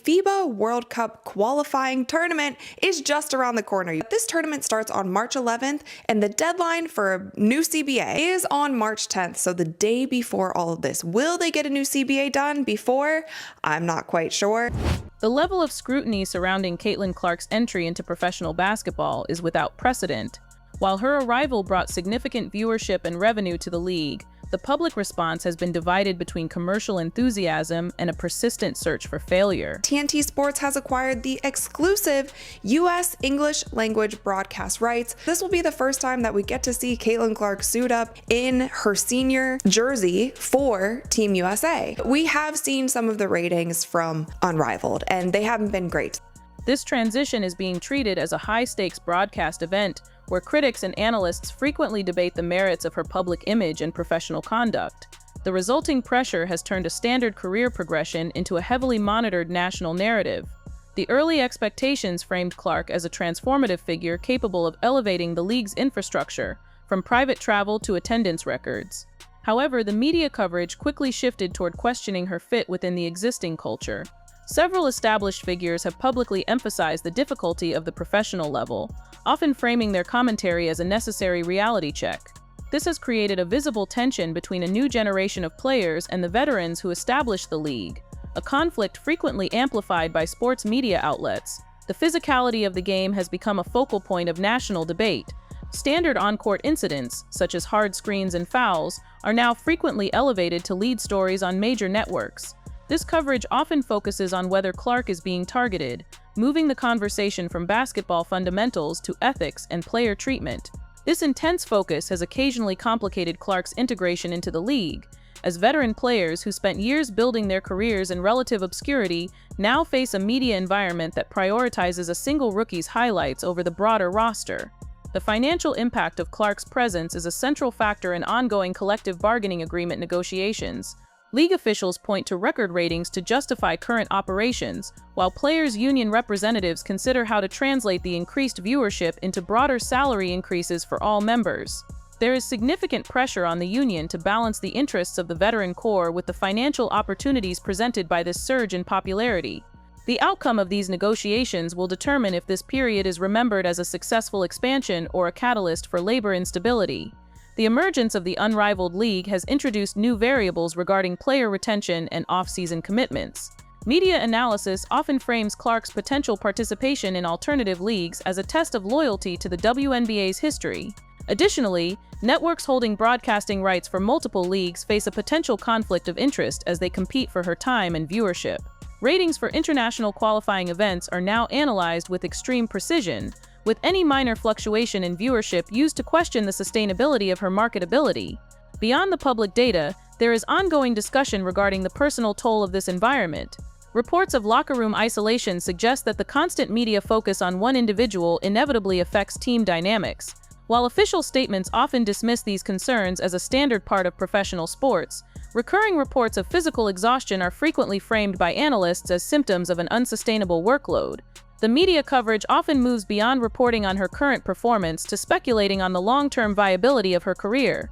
FIBA World Cup qualifying tournament is just around the corner. This tournament starts on March 11th, and the deadline for a new CBA is on March 10th, so the day before all of this. Will they get a new CBA done before? I'm not quite sure. The level of scrutiny surrounding Caitlin Clark's entry into professional basketball is without precedent. While her arrival brought significant viewership and revenue to the league, the public response has been divided between commercial enthusiasm and a persistent search for failure. TNT Sports has acquired the exclusive U.S. English language broadcast rights. This will be the first time that we get to see Caitlin Clark suit up in her senior jersey for Team USA. We have seen some of the ratings from Unrivaled, and they haven't been great. This transition is being treated as a high-stakes broadcast event where critics and analysts frequently debate the merits of her public image and professional conduct. The resulting pressure has turned a standard career progression into a heavily monitored national narrative. The early expectations framed Clark as a transformative figure capable of elevating the league's infrastructure, from private travel to attendance records. However, the media coverage quickly shifted toward questioning her fit within the existing culture. Several established figures have publicly emphasized the difficulty of the professional level, often framing their commentary as a necessary reality check. This has created a visible tension between a new generation of players and the veterans who established the league, a conflict frequently amplified by sports media outlets. The physicality of the game has become a focal point of national debate. Standard on-court incidents, such as hard screens and fouls, are now frequently elevated to lead stories on major networks. This coverage often focuses on whether Clark is being targeted, moving the conversation from basketball fundamentals to ethics and player treatment. This intense focus has occasionally complicated Clark's integration into the league, as veteran players who spent years building their careers in relative obscurity now face a media environment that prioritizes a single rookie's highlights over the broader roster. The financial impact of Clark's presence is a central factor in ongoing collective bargaining agreement negotiations. League officials point to record ratings to justify current operations, while players' union representatives consider how to translate the increased viewership into broader salary increases for all members. There is significant pressure on the union to balance the interests of the veteran core with the financial opportunities presented by this surge in popularity. The outcome of these negotiations will determine if this period is remembered as a successful expansion or a catalyst for labor instability. The emergence of the Unrivaled League has introduced new variables regarding player retention and off-season commitments. Media analysis often frames Clark's potential participation in alternative leagues as a test of loyalty to the WNBA's history. Additionally, networks holding broadcasting rights for multiple leagues face a potential conflict of interest as they compete for her time and viewership. Ratings for international qualifying events are now analyzed with extreme precision, with any minor fluctuation in viewership used to question the sustainability of her marketability. Beyond the public data, there is ongoing discussion regarding the personal toll of this environment. Reports of locker room isolation suggest that the constant media focus on one individual inevitably affects team dynamics. While official statements often dismiss these concerns as a standard part of professional sports, recurring reports of physical exhaustion are frequently framed by analysts as symptoms of an unsustainable workload. The media coverage often moves beyond reporting on her current performance to speculating on the long-term viability of her career.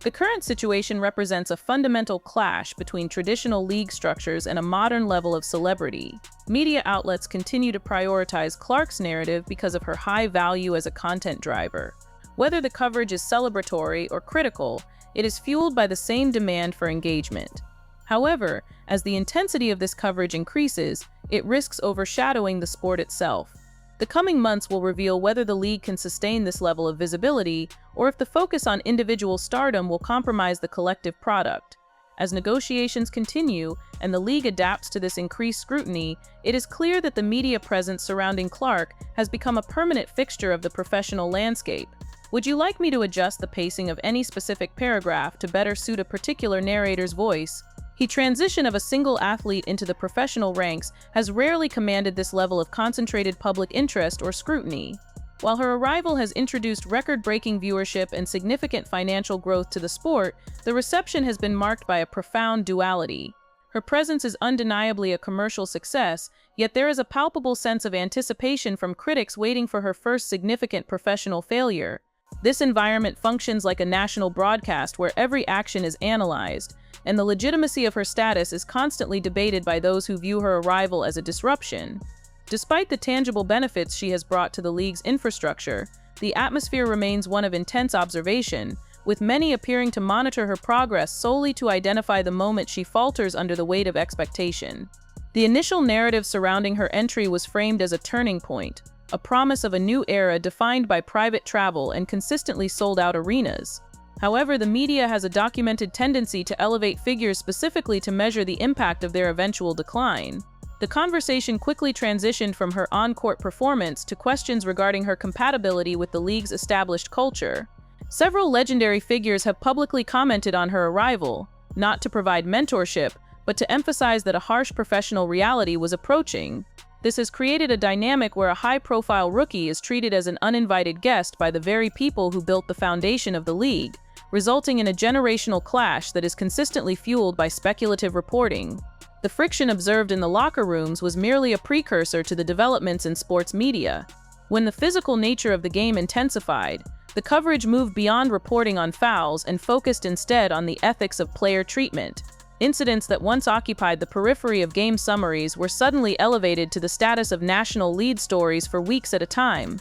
The current situation represents a fundamental clash between traditional league structures and a modern level of celebrity. Media outlets continue to prioritize Clark's narrative because of her high value as a content driver. Whether the coverage is celebratory or critical, it is fueled by the same demand for engagement. However, as the intensity of this coverage increases, it risks overshadowing the sport itself. The coming months will reveal whether the league can sustain this level of visibility, or if the focus on individual stardom will compromise the collective product. As negotiations continue and the league adapts to this increased scrutiny, it is clear that the media presence surrounding Clark has become a permanent fixture of the professional landscape. Would you like me to adjust the pacing of any specific paragraph to better suit a particular narrator's voice? The transition of a single athlete into the professional ranks has rarely commanded this level of concentrated public interest or scrutiny. While her arrival has introduced record-breaking viewership and significant financial growth to the sport, the reception has been marked by a profound duality. Her presence is undeniably a commercial success, yet there is a palpable sense of anticipation from critics waiting for her first significant professional failure. This environment functions like a national broadcast where every action is analyzed, and the legitimacy of her status is constantly debated by those who view her arrival as a disruption. Despite the tangible benefits she has brought to the league's infrastructure, the atmosphere remains one of intense observation, with many appearing to monitor her progress solely to identify the moment she falters under the weight of expectation. The initial narrative surrounding her entry was framed as a turning point, a promise of a new era defined by private travel and consistently sold-out arenas. However, the media has a documented tendency to elevate figures specifically to measure the impact of their eventual decline. The conversation quickly transitioned from her on-court performance to questions regarding her compatibility with the league's established culture. Several legendary figures have publicly commented on her arrival, not to provide mentorship, but to emphasize that a harsh professional reality was approaching. This has created a dynamic where a high-profile rookie is treated as an uninvited guest by the very people who built the foundation of the league, resulting in a generational clash that is consistently fueled by speculative reporting. The friction observed in the locker rooms was merely a precursor to the developments in sports media. When the physical nature of the game intensified, the coverage moved beyond reporting on fouls and focused instead on the ethics of player treatment. Incidents that once occupied the periphery of game summaries were suddenly elevated to the status of national lead stories for weeks at a time.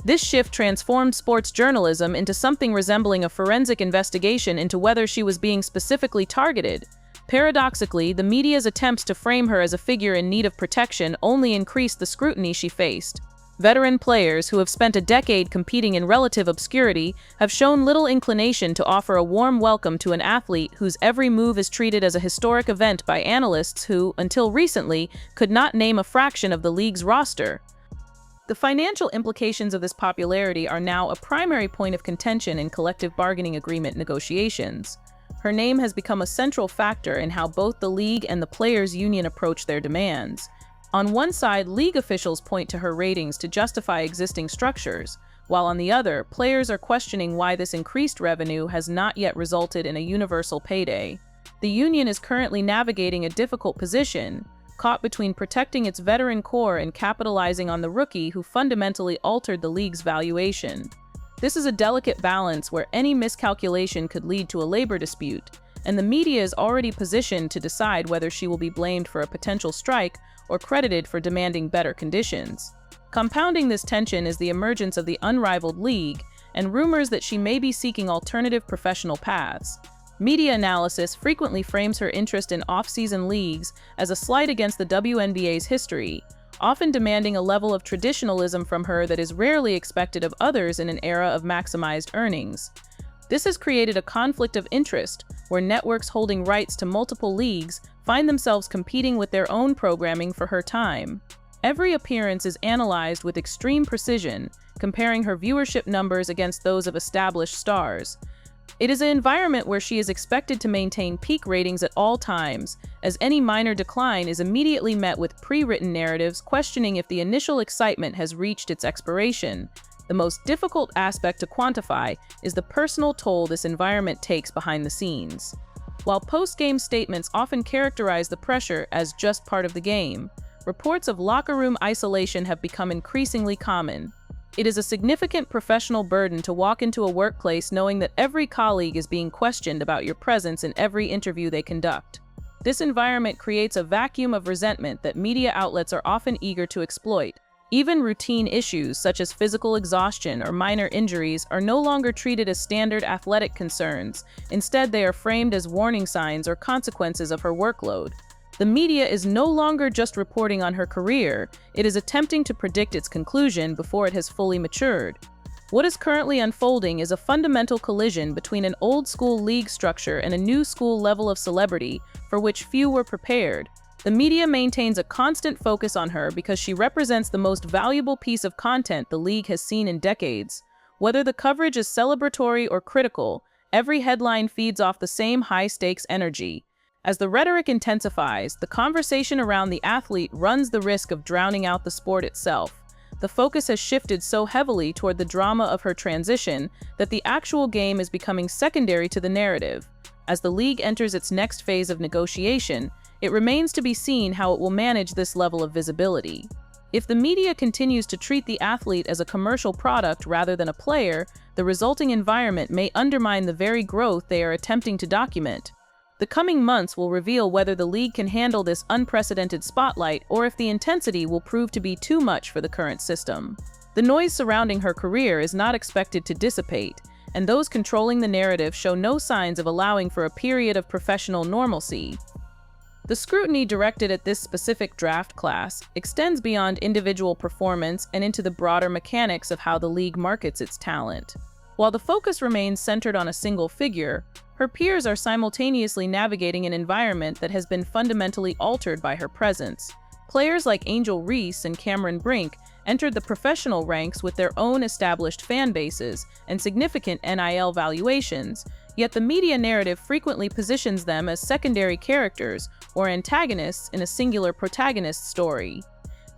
This shift transformed sports journalism into something resembling a forensic investigation into whether she was being specifically targeted. Paradoxically, the media's attempts to frame her as a figure in need of protection only increased the scrutiny she faced. Veteran players who have spent a decade competing in relative obscurity have shown little inclination to offer a warm welcome to an athlete whose every move is treated as a historic event by analysts who, until recently, could not name a fraction of the league's roster. The financial implications of this popularity are now a primary point of contention in collective bargaining agreement negotiations. Her name has become a central factor in how both the league and the players' union approach their demands. On one side, league officials point to her ratings to justify existing structures, while on the other, players are questioning why this increased revenue has not yet resulted in a universal payday. The union is currently navigating a difficult position, caught between protecting its veteran core and capitalizing on the rookie who fundamentally altered the league's valuation. This is a delicate balance where any miscalculation could lead to a labor dispute, and the media is already positioned to decide whether she will be blamed for a potential strike or credited for demanding better conditions. Compounding this tension is the emergence of the unrivaled league and rumors that she may be seeking alternative professional paths. Media analysis frequently frames her interest in off-season leagues as a slight against the WNBA's history, often demanding a level of traditionalism from her that is rarely expected of others in an era of maximized earnings. This has created a conflict of interest, where networks holding rights to multiple leagues find themselves competing with their own programming for her time. Every appearance is analyzed with extreme precision, comparing her viewership numbers against those of established stars. It is an environment where she is expected to maintain peak ratings at all times, as any minor decline is immediately met with pre-written narratives questioning if the initial excitement has reached its expiration. The most difficult aspect to quantify is the personal toll this environment takes behind the scenes. While post-game statements often characterize the pressure as just part of the game, reports of locker room isolation have become increasingly common. It is a significant professional burden to walk into a workplace knowing that every colleague is being questioned about your presence in every interview they conduct. This environment creates a vacuum of resentment that media outlets are often eager to exploit. Even routine issues such as physical exhaustion or minor injuries are no longer treated as standard athletic concerns. Instead, they are framed as warning signs or consequences of her workload. The media is no longer just reporting on her career, it is attempting to predict its conclusion before it has fully matured. What is currently unfolding is a fundamental collision between an old-school league structure and a new-school level of celebrity for which few were prepared. The media maintains a constant focus on her because she represents the most valuable piece of content the league has seen in decades. Whether the coverage is celebratory or critical, every headline feeds off the same high-stakes energy. As the rhetoric intensifies, the conversation around the athlete runs the risk of drowning out the sport itself. The focus has shifted so heavily toward the drama of her transition that the actual game is becoming secondary to the narrative. As the league enters its next phase of negotiation, it remains to be seen how it will manage this level of visibility. If the media continues to treat the athlete as a commercial product rather than a player, the resulting environment may undermine the very growth they are attempting to document. The coming months will reveal whether the league can handle this unprecedented spotlight or if the intensity will prove to be too much for the current system. The noise surrounding her career is not expected to dissipate, and those controlling the narrative show no signs of allowing for a period of professional normalcy. The scrutiny directed at this specific draft class extends beyond individual performance and into the broader mechanics of how the league markets its talent. While the focus remains centered on a single figure, her peers are simultaneously navigating an environment that has been fundamentally altered by her presence. Players like Angel Reese and Cameron Brink entered the professional ranks with their own established fan bases and significant NIL valuations, yet the media narrative frequently positions them as secondary characters or antagonists in a singular protagonist story.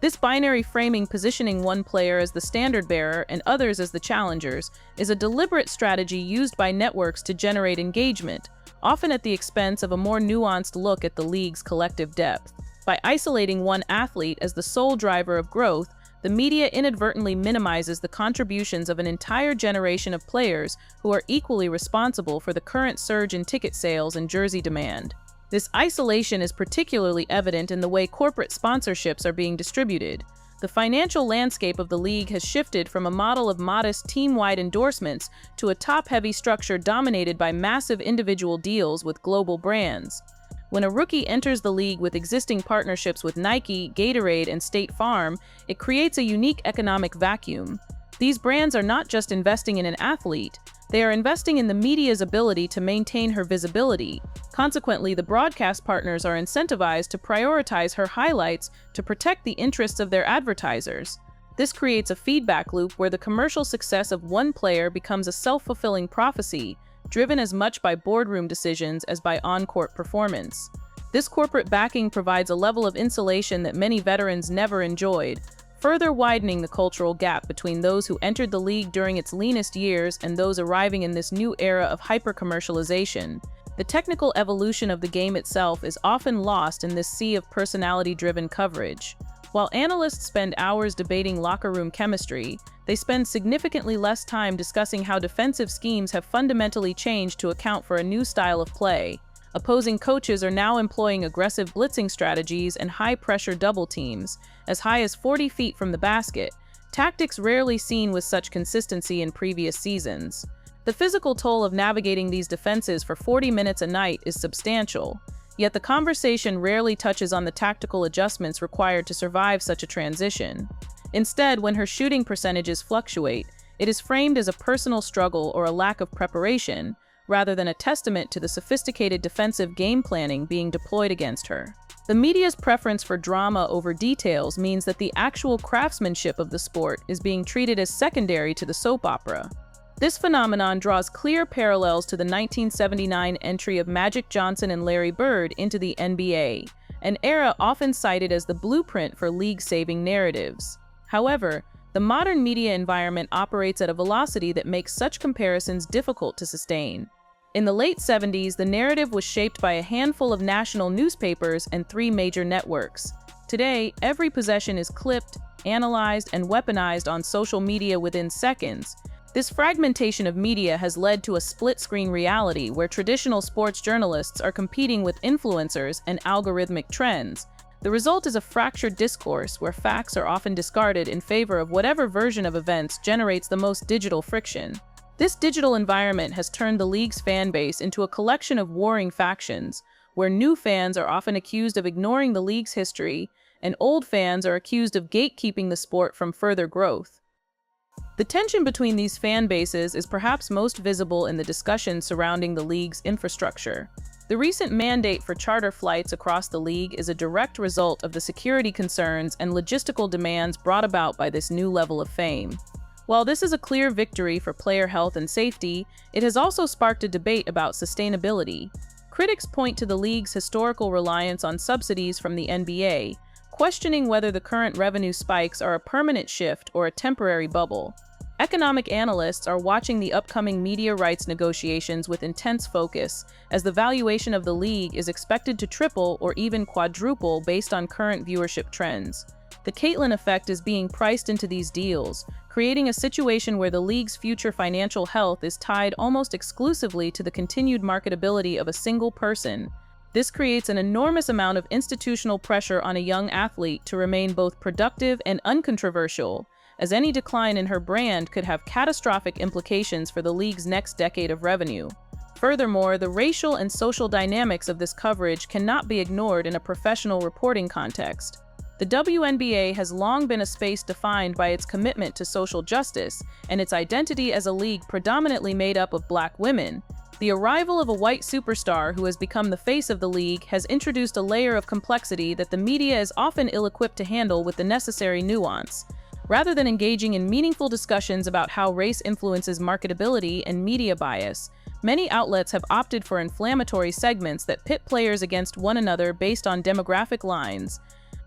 This binary framing, positioning one player as the standard-bearer and others as the challengers, is a deliberate strategy used by networks to generate engagement, often at the expense of a more nuanced look at the league's collective depth. By isolating one athlete as the sole driver of growth, the media inadvertently minimizes the contributions of an entire generation of players who are equally responsible for the current surge in ticket sales and jersey demand. This isolation is particularly evident in the way corporate sponsorships are being distributed. The financial landscape of the league has shifted from a model of modest team-wide endorsements to a top-heavy structure dominated by massive individual deals with global brands. When a rookie enters the league with existing partnerships with Nike, Gatorade, and State Farm, it creates a unique economic vacuum. These brands are not just investing in an athlete, they are investing in the media's ability to maintain her visibility. Consequently, the broadcast partners are incentivized to prioritize her highlights to protect the interests of their advertisers. This creates a feedback loop where the commercial success of one player becomes a self-fulfilling prophecy, driven as much by boardroom decisions as by on-court performance. This corporate backing provides a level of insulation that many veterans never enjoyed, further widening the cultural gap between those who entered the league during its leanest years and those arriving in this new era of hyper-commercialization. The technical evolution of the game itself is often lost in this sea of personality-driven coverage. While analysts spend hours debating locker room chemistry, they spend significantly less time discussing how defensive schemes have fundamentally changed to account for a new style of play. Opposing coaches are now employing aggressive blitzing strategies and high-pressure double teams, as high as 40 feet from the basket, tactics rarely seen with such consistency in previous seasons. The physical toll of navigating these defenses for 40 minutes a night is substantial, yet the conversation rarely touches on the tactical adjustments required to survive such a transition. Instead, when her shooting percentages fluctuate, it is framed as a personal struggle or a lack of preparation, rather than a testament to the sophisticated defensive game planning being deployed against her. The media's preference for drama over details means that the actual craftsmanship of the sport is being treated as secondary to the soap opera. This phenomenon draws clear parallels to the 1979 entry of Magic Johnson and Larry Bird into the NBA, an era often cited as the blueprint for league-saving narratives. However, the modern media environment operates at a velocity that makes such comparisons difficult to sustain. In the late 70s, the narrative was shaped by a handful of national newspapers and 3 major networks. Today, every possession is clipped, analyzed, and weaponized on social media within seconds. This fragmentation of media has led to a split-screen reality where traditional sports journalists are competing with influencers and algorithmic trends. The result is a fractured discourse where facts are often discarded in favor of whatever version of events generates the most digital friction. This digital environment has turned the league's fan base into a collection of warring factions, where new fans are often accused of ignoring the league's history, and old fans are accused of gatekeeping the sport from further growth. The tension between these fan bases is perhaps most visible in the discussion surrounding the league's infrastructure. The recent mandate for charter flights across the league is a direct result of the security concerns and logistical demands brought about by this new level of fame. While this is a clear victory for player health and safety, it has also sparked a debate about sustainability. Critics point to the league's historical reliance on subsidies from the NBA, questioning whether the current revenue spikes are a permanent shift or a temporary bubble. Economic analysts are watching the upcoming media rights negotiations with intense focus, as the valuation of the league is expected to triple or even quadruple based on current viewership trends. The Caitlyn effect is being priced into these deals, creating a situation where the league's future financial health is tied almost exclusively to the continued marketability of a single person. This creates an enormous amount of institutional pressure on a young athlete to remain both productive and uncontroversial, as any decline in her brand could have catastrophic implications for the league's next decade of revenue. Furthermore, the racial and social dynamics of this coverage cannot be ignored in a professional reporting context. The WNBA has long been a space defined by its commitment to social justice and its identity as a league predominantly made up of Black women. The arrival of a white superstar who has become the face of the league has introduced a layer of complexity that the media is often ill-equipped to handle with the necessary nuance. Rather than engaging in meaningful discussions about how race influences marketability and media bias, many outlets have opted for inflammatory segments that pit players against one another based on demographic lines.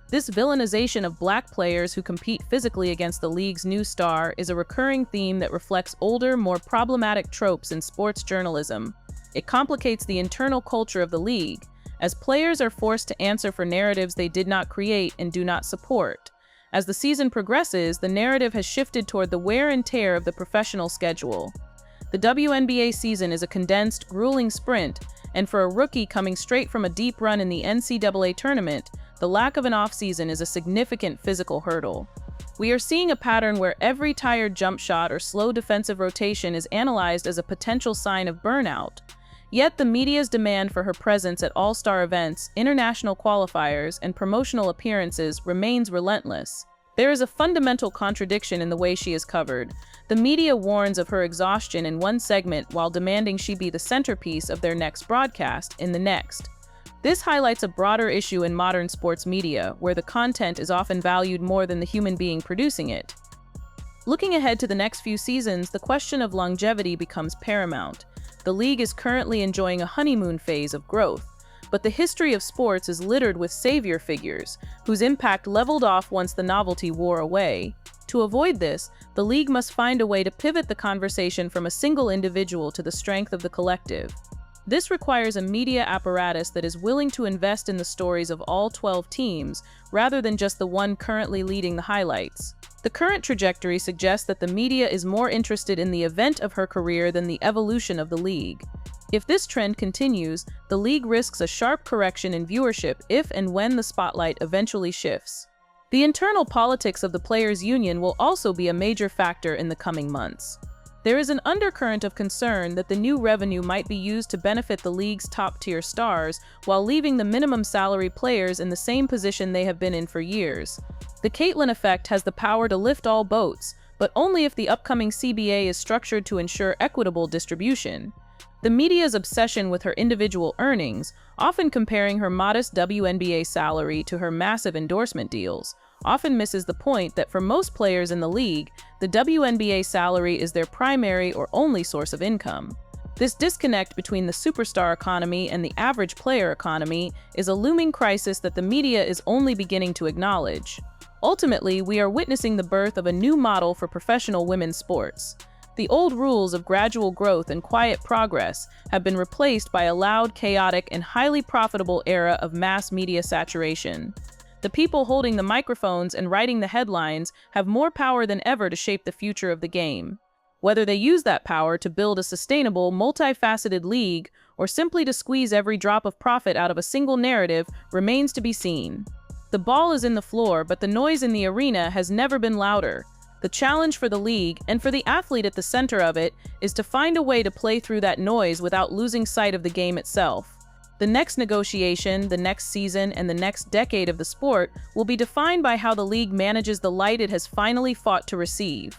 This villainization of Black players who compete physically against the league's new star is a recurring theme that reflects older, more problematic tropes in sports journalism. It complicates the internal culture of the league, as players are forced to answer for narratives they did not create and do not support. As the season progresses, the narrative has shifted toward the wear and tear of the professional schedule. The WNBA season is a condensed, grueling sprint, and for a rookie coming straight from a deep run in the NCAA tournament, the lack of an off-season is a significant physical hurdle. We are seeing a pattern where every tired jump shot or slow defensive rotation is analyzed as a potential sign of burnout. Yet the media's demand for her presence at all-star events, international qualifiers, and promotional appearances remains relentless. There is a fundamental contradiction in the way she is covered. The media warns of her exhaustion in one segment while demanding she be the centerpiece of their next broadcast in the next. This highlights a broader issue in modern sports media, where the content is often valued more than the human being producing it. Looking ahead to the next few seasons, the question of longevity becomes paramount. The league is currently enjoying a honeymoon phase of growth, but the history of sports is littered with savior figures, whose impact leveled off once the novelty wore away. To avoid this, the league must find a way to pivot the conversation from a single individual to the strength of the collective. This requires a media apparatus that is willing to invest in the stories of all 12 teams, rather than just the one currently leading the highlights. The current trajectory suggests that the media is more interested in the event of her career than the evolution of the league. If this trend continues, the league risks a sharp correction in viewership if and when the spotlight eventually shifts. The internal politics of the players' union will also be a major factor in the coming months. There is an undercurrent of concern that the new revenue might be used to benefit the league's top-tier stars while leaving the minimum salary players in the same position they have been in for years. The Caitlyn effect has the power to lift all boats, but only if the upcoming CBA is structured to ensure equitable distribution. The media's obsession with her individual earnings, often comparing her modest WNBA salary to her massive endorsement deals, often misses the point that for most players in the league, the WNBA salary is their primary or only source of income. This disconnect between the superstar economy and the average player economy is a looming crisis that the media is only beginning to acknowledge. Ultimately, we are witnessing the birth of a new model for professional women's sports. The old rules of gradual growth and quiet progress have been replaced by a loud, chaotic, and highly profitable era of mass media saturation. The people holding the microphones and writing the headlines have more power than ever to shape the future of the game. Whether they use that power to build a sustainable, multifaceted league or simply to squeeze every drop of profit out of a single narrative remains to be seen. The ball is in the floor, but the noise in the arena has never been louder. The challenge for the league, and for the athlete at the center of it, is to find a way to play through that noise without losing sight of the game itself. The next negotiation, the next season, and the next decade of the sport will be defined by how the league manages the light it has finally fought to receive.